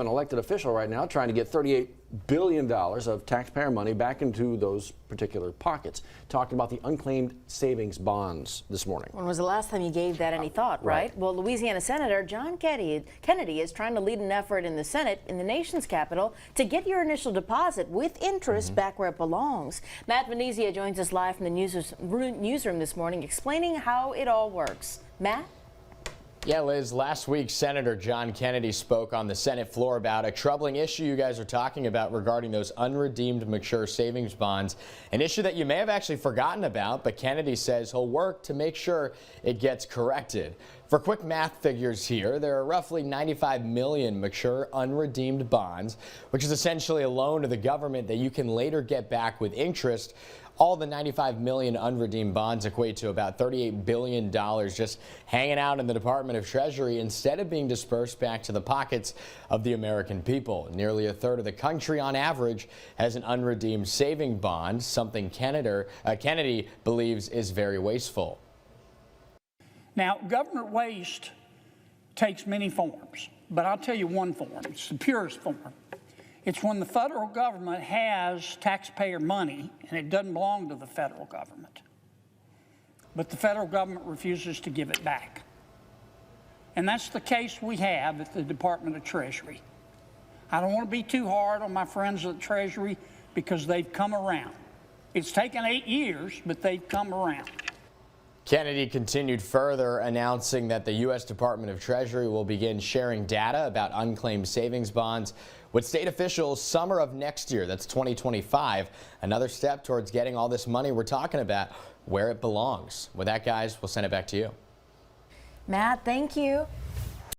An elected official right now trying to get $38 billion of taxpayer money back into those particular pockets. Talking about the unclaimed savings bonds this morning. When was the last time you gave that any thought, right? Well, Louisiana Senator John Kennedy is trying to lead an effort in the Senate in the nation's capital to get your initial deposit with interest back where it belongs. Matt Venezia joins us live from the newsroom this morning explaining how it all works. Matt? Yeah, Liz, last week, Senator John Kennedy spoke on the Senate floor about a troubling issue you guys are talking about regarding those unredeemed mature savings bonds, an issue that you may have actually forgotten about, but Kennedy says he'll work to make sure it gets corrected. For quick math figures here, there are roughly 95 million mature unredeemed bonds, which is essentially a loan to the government that you can later get back with interest. All the 95 million unredeemed bonds equate to about $38 billion just hanging out in the Department of Treasury instead of being dispersed back to the pockets of the American people. Nearly a third of the country on average has an unredeemed saving bond, something Kennedy believes is very wasteful. Now, government waste takes many forms, but I'll tell you one form. It's the purest form. It's when the federal government has taxpayer money and it doesn't belong to the federal government, but the federal government refuses to give it back. And that's the case we have at the Department of Treasury. I don't want to be too hard on my friends at the Treasury because they've come around. It's taken 8 years, but they've come around. Kennedy continued further, announcing that the U.S. Department of Treasury will begin sharing data about unclaimed savings bonds with state officials summer of next year. That's 2025. Another step towards getting all this money we're talking about where it belongs. With that, guys, we'll send it back to you. Matt, thank you.